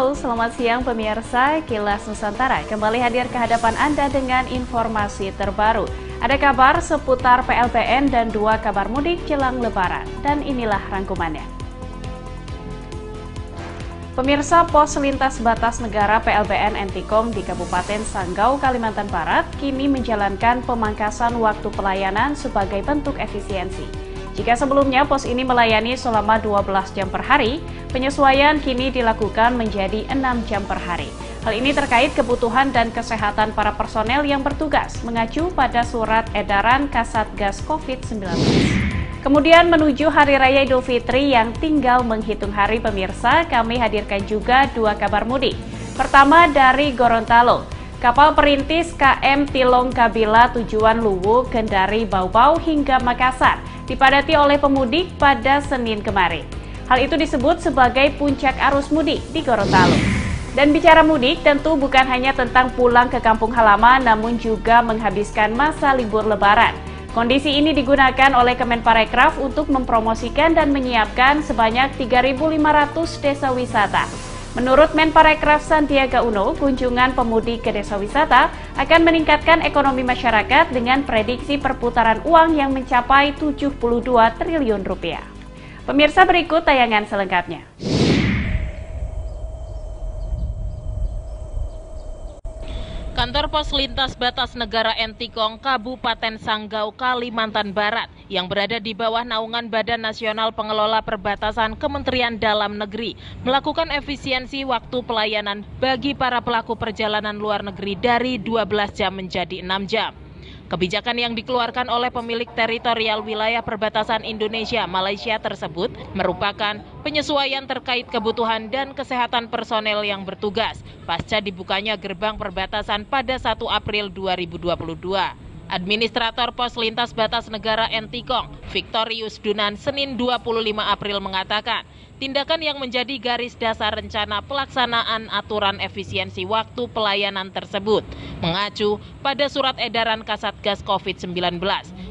Halo, selamat siang pemirsa Kilas Nusantara. Kembali hadir ke hadapan Anda dengan informasi terbaru. Ada kabar seputar PLBN dan 2 kabar mudik jelang Lebaran. Dan inilah rangkumannya. Pemirsa, Pos Lintas Batas Negara PLBN Entikong di Kabupaten Sanggau, Kalimantan Barat kini menjalankan pemangkasan waktu pelayanan sebagai bentuk efisiensi. Jika sebelumnya pos ini melayani selama 12 jam per hari, penyesuaian kini dilakukan menjadi 6 jam per hari. Hal ini terkait kebutuhan dan kesehatan para personel yang bertugas, mengacu pada surat edaran Kasatgas COVID-19. Kemudian menuju Hari Raya Idul Fitri yang tinggal menghitung hari pemirsa, kami hadirkan juga 2 kabar mudik. Pertama dari Gorontalo. Kapal perintis KM Tilong Kabila tujuan Luwu, Kendari, Baubau hingga Makassar dipadati oleh pemudik pada Senin kemarin. Hal itu disebut sebagai puncak arus mudik di Gorontalo. Dan bicara mudik tentu bukan hanya tentang pulang ke kampung halaman namun juga menghabiskan masa libur Lebaran. Kondisi ini digunakan oleh Kemenparekraf untuk mempromosikan dan menyiapkan sebanyak 3.500 desa wisata. Menurut Menparekraf Sandiaga Uno, kunjungan pemudik ke desa wisata akan meningkatkan ekonomi masyarakat dengan prediksi perputaran uang yang mencapai 72 triliun rupiah. Pemirsa, berikut tayangan selengkapnya. Kantor Pos Lintas Batas Negara Entikong, Kabupaten Sanggau, Kalimantan Barat, yang berada di bawah naungan Badan Nasional Pengelola Perbatasan Kementerian Dalam Negeri, melakukan efisiensi waktu pelayanan bagi para pelaku perjalanan luar negeri dari 12 jam menjadi 6 jam. Kebijakan yang dikeluarkan oleh pemilik teritorial wilayah perbatasan Indonesia-Malaysia tersebut merupakan penyesuaian terkait kebutuhan dan kesehatan personel yang bertugas pasca dibukanya gerbang perbatasan pada 1 April 2022. Administrator Pos Lintas Batas Negara Entikong, Victorius Dunan, Senin 25 April mengatakan, tindakan yang menjadi garis dasar rencana pelaksanaan aturan efisiensi waktu pelayanan tersebut mengacu pada surat edaran Kasatgas COVID-19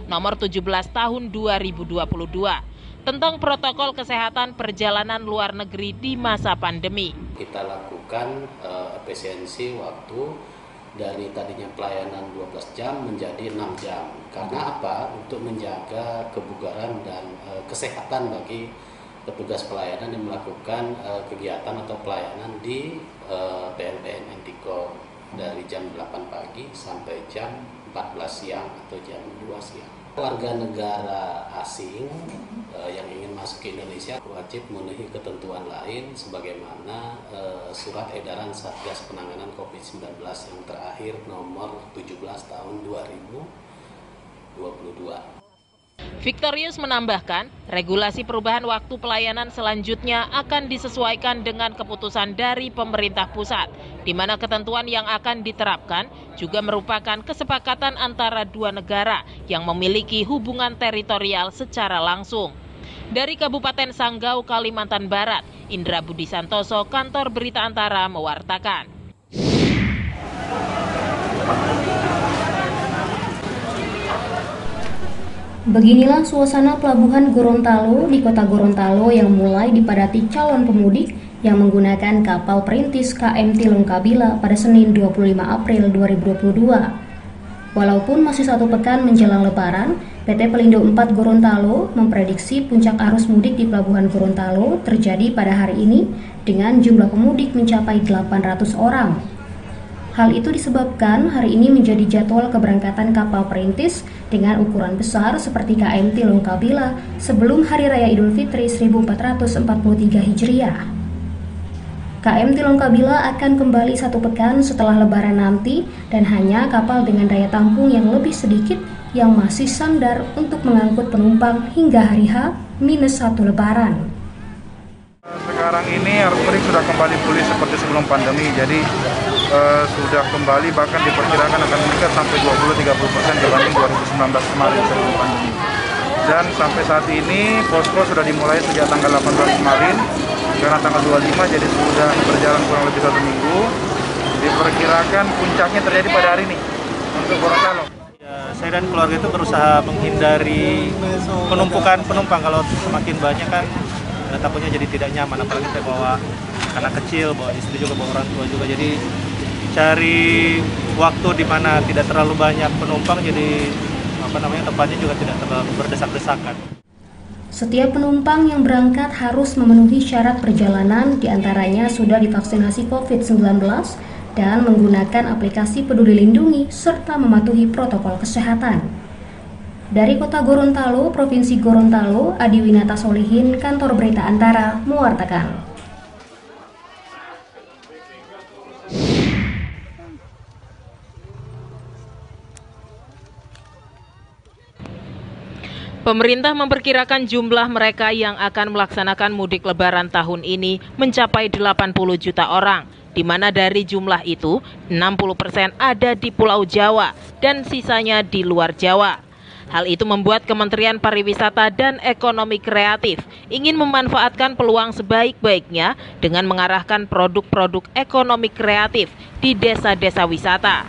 nomor 17 tahun 2022 tentang protokol kesehatan perjalanan luar negeri di masa pandemi. Kita lakukan efisiensi waktu dari tadinya pelayanan 12 jam menjadi 6 jam. Karena apa? Untuk menjaga kebugaran dan kesehatan bagi petugas pelayanan yang melakukan kegiatan atau pelayanan di PLBN Entikong dari jam 8 pagi sampai jam 14 siang atau jam 2 siang. Warga negara asing yang ingin masuk ke Indonesia wajib memenuhi ketentuan lain sebagaimana surat edaran Satgas Penanganan COVID-19 yang terakhir nomor 17 tahun 2022. Victorius menambahkan, regulasi perubahan waktu pelayanan selanjutnya akan disesuaikan dengan keputusan dari pemerintah pusat, di mana ketentuan yang akan diterapkan juga merupakan kesepakatan antara 2 negara yang memiliki hubungan teritorial secara langsung. Dari Kabupaten Sanggau, Kalimantan Barat, Indra Budi Santoso, Kantor Berita Antara mewartakan. Beginilah suasana Pelabuhan Gorontalo di Kota Gorontalo yang mulai dipadati calon pemudik yang menggunakan kapal perintis KM Tilong Kabila pada Senin 25 April 2022. Walaupun masih 1 pekan menjelang Lebaran, PT Pelindo 4 Gorontalo memprediksi puncak arus mudik di Pelabuhan Gorontalo terjadi pada hari ini dengan jumlah pemudik mencapai 800 orang. Hal itu disebabkan hari ini menjadi jadwal keberangkatan kapal perintis dengan ukuran besar seperti KM Tilong Kabila sebelum Hari Raya Idul Fitri 1443 Hijriah. KM Tilong Kabila akan kembali 1 pekan setelah Lebaran nanti dan hanya kapal dengan daya tampung yang lebih sedikit yang masih sandar untuk mengangkut penumpang hingga hari H-1 Lebaran. Sekarang ini arus mudik sudah kembali pulih seperti sebelum pandemi, jadi sudah kembali bahkan diperkirakan akan meningkat sampai 20-30% dibanding 2019 kemarin sebelum pandemi. Dan sampai saat ini posko sudah dimulai sejak tanggal 18 kemarin, karena tanggal 25 jadi sudah berjalan kurang lebih 1 minggu. Diperkirakan puncaknya terjadi pada hari ini untuk Gorontalo. Saya dan keluarga itu berusaha menghindari penumpukan penumpang. Kalau semakin banyak kan takutnya jadi tidak nyaman, apalagi saya bawa anak kecil, bawa istri juga, bawa orang tua juga. Jadi cari waktu di mana tidak terlalu banyak penumpang, jadi tempatnya juga tidak terlalu berdesak-desakan. Setiap penumpang yang berangkat harus memenuhi syarat perjalanan, diantaranya sudah divaksinasi COVID-19 dan menggunakan aplikasi Peduli Lindungi serta mematuhi protokol kesehatan. Dari Kota Gorontalo, Provinsi Gorontalo, Adi Winata Solihin, Kantor Berita Antara, mewartakan. Pemerintah memperkirakan jumlah mereka yang akan melaksanakan mudik lebaran tahun ini mencapai 80 juta orang, di mana dari jumlah itu 60% ada di Pulau Jawa dan sisanya di luar Jawa. Hal itu membuat Kementerian Pariwisata dan Ekonomi Kreatif ingin memanfaatkan peluang sebaik-baiknya dengan mengarahkan produk-produk ekonomi kreatif di desa-desa wisata.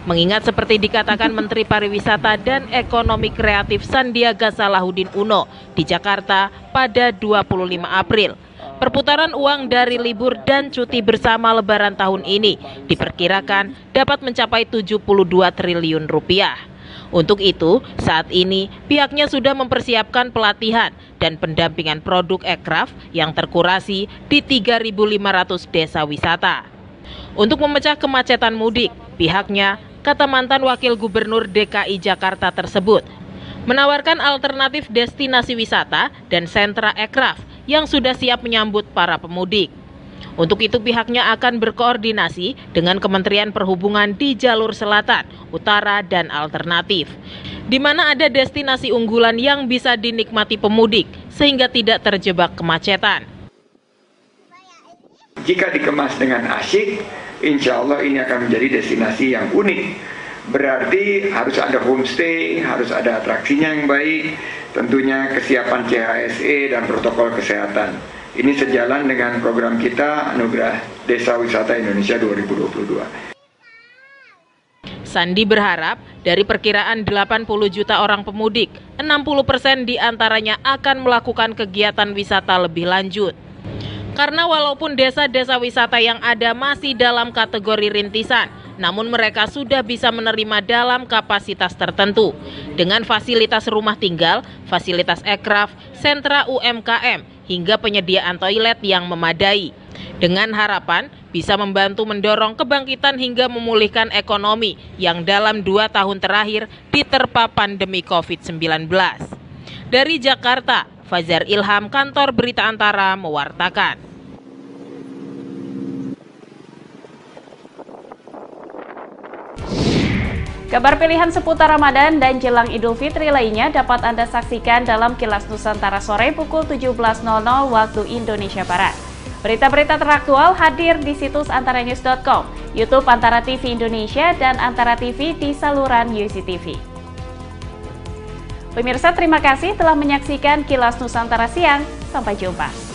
Mengingat seperti dikatakan Menteri Pariwisata dan Ekonomi Kreatif Sandiaga Salahuddin Uno di Jakarta pada 25 April, perputaran uang dari libur dan cuti bersama Lebaran tahun ini diperkirakan dapat mencapai 72 triliun rupiah. Untuk itu, saat ini pihaknya sudah mempersiapkan pelatihan dan pendampingan produk ekraf yang terkurasi di 3.500 desa wisata. Untuk memecah kemacetan mudik, pihaknya, kata mantan Wakil Gubernur DKI Jakarta tersebut, menawarkan alternatif destinasi wisata dan sentra ekraf yang sudah siap menyambut para pemudik. Untuk itu pihaknya akan berkoordinasi dengan Kementerian Perhubungan di jalur selatan, utara, dan alternatif, di mana ada destinasi unggulan yang bisa dinikmati pemudik sehingga tidak terjebak kemacetan. Jika dikemas dengan asyik, insya Allah ini akan menjadi destinasi yang unik. Berarti harus ada homestay, harus ada atraksinya yang baik, tentunya kesiapan CHSE dan protokol kesehatan. Ini sejalan dengan program kita Anugerah Desa Wisata Indonesia 2022. Sandi berharap dari perkiraan 80 juta orang pemudik, 60% diantaranya akan melakukan kegiatan wisata lebih lanjut. Karena walaupun desa-desa wisata yang ada masih dalam kategori rintisan, namun mereka sudah bisa menerima dalam kapasitas tertentu dengan fasilitas rumah tinggal, fasilitas ekraf, sentra UMKM, hingga penyediaan toilet yang memadai. Dengan harapan bisa membantu mendorong kebangkitan hingga memulihkan ekonomi yang dalam 2 tahun terakhir diterpa pandemi COVID-19. Dari Jakarta, Fajar Ilham, Kantor Berita Antara, mewartakan. Kabar pilihan seputar Ramadan dan jelang Idul Fitri lainnya dapat Anda saksikan dalam Kilas Nusantara sore pukul 17.00 waktu Indonesia Barat. Berita-berita teraktual hadir di situs antaranews.com, YouTube Antara TV Indonesia, dan Antara TV di saluran UCTV. Pemirsa, terima kasih telah menyaksikan Kilas Nusantara siang. Sampai jumpa.